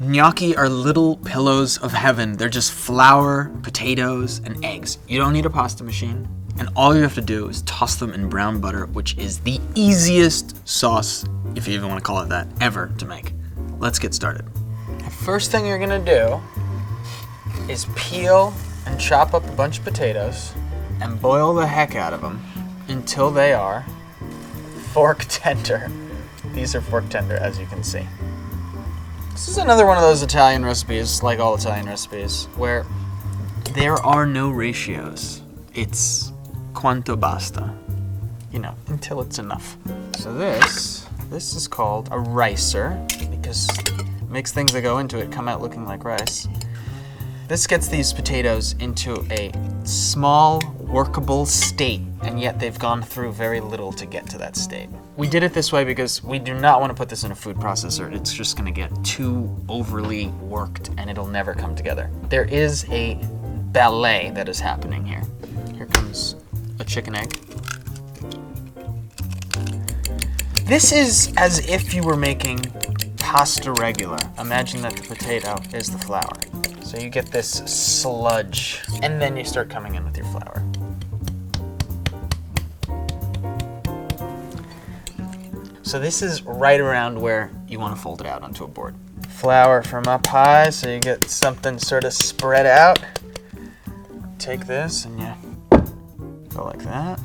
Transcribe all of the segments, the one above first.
Gnocchi are little pillows of heaven. They're just flour, potatoes, and eggs. You don't need a pasta machine. And all you have to do is toss them in brown butter, which is the easiest sauce, if you even want to call it that, ever to make. Let's get started. The first thing you're gonna do is peel and chop up a bunch of potatoes and boil the heck out of them until they are fork tender. These are fork tender, as you can see. This is another one of those Italian recipes, like all Italian recipes, where there are no ratios. It's quanto basta, you know, until it's enough. So this is called a ricer because it makes things that go into it come out looking like rice. This gets these potatoes into a small, workable state, and yet they've gone through very little to get to that state. We did it this way because we do not want to put this in a food processor. It's just going to get too overly worked and it'll never come together. There is a ballet that is happening here. Here comes a chicken egg. This is as if you were making pasta regular. Imagine that the potato is the flour. So you get this sludge, and then you start coming in with your flour. So this is right around where you want to fold it out onto a board. Flour from up high, so you get something sort of spread out. Take this and you go like that.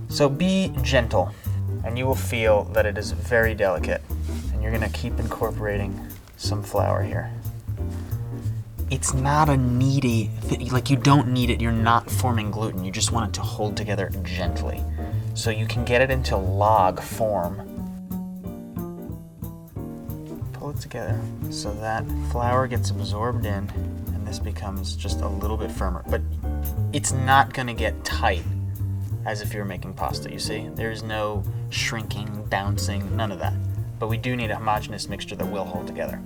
So be gentle, and you will feel that it is very delicate. And you're gonna keep incorporating some flour here. It's not a needy, like you don't need it, you're not forming gluten, you just want it to hold together gently. So you can get it into log form. Pull it together so that flour gets absorbed in and this becomes just a little bit firmer. But it's not gonna get tight as if you're making pasta, you see? There's no shrinking, bouncing, none of that. But we do need a homogeneous mixture that will hold together.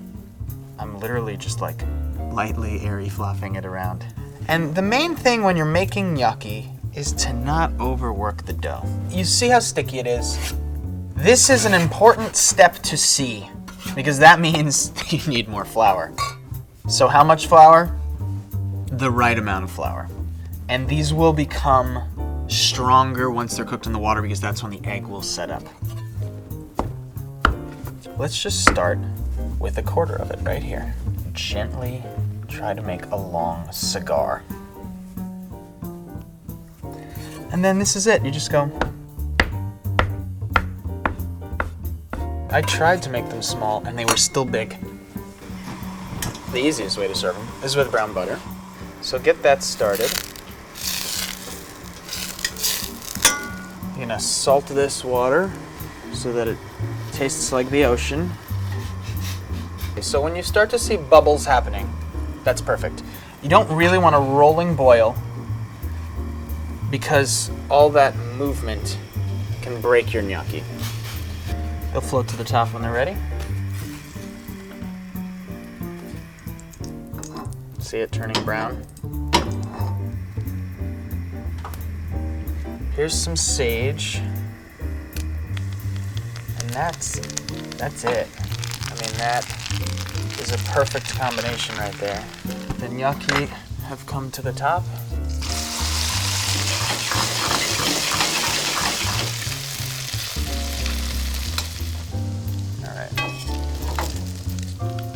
I'm literally just like lightly airy fluffing it around. And the main thing when you're making gnocchi is to not overwork the dough. You see how sticky it is? This is an important step to see because that means you need more flour. So how much flour? The right amount of flour. And these will become stronger once they're cooked in the water because that's when the egg will set up. Let's just start with a quarter of it right here. Gently try to make a long cigar. And then this is it, you just go. I tried to make them small and they were still big. The easiest way to serve them is with brown butter. So get that started. You're gonna salt this water so that it tastes like the ocean. So when you start to see bubbles happening, that's perfect. You don't really want a rolling boil because all that movement can break your gnocchi. They'll float to the top when they're ready. See it turning brown? Here's some sage. And that's it. I mean, that is a perfect combination right there. The gnocchi have come to the top. All right.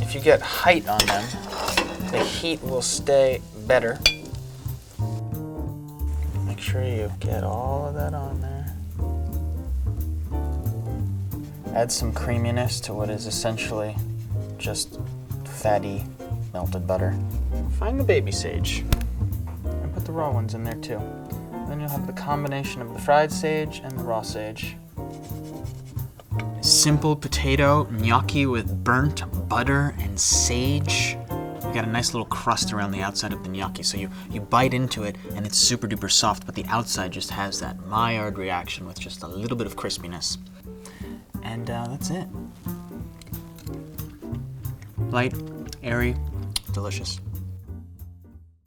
If you get height on them, the heat will stay better. Make sure you get all of that on there. Add some creaminess to what is essentially just fatty melted butter. Find the baby sage and put the raw ones in there too. Then you'll have the combination of the fried sage and the raw sage. Simple potato gnocchi with burnt butter and sage. You got a nice little crust around the outside of the gnocchi, so you bite into it and it's super duper soft, but the outside just has that Maillard reaction with just a little bit of crispiness. And that's it. Light, airy, delicious.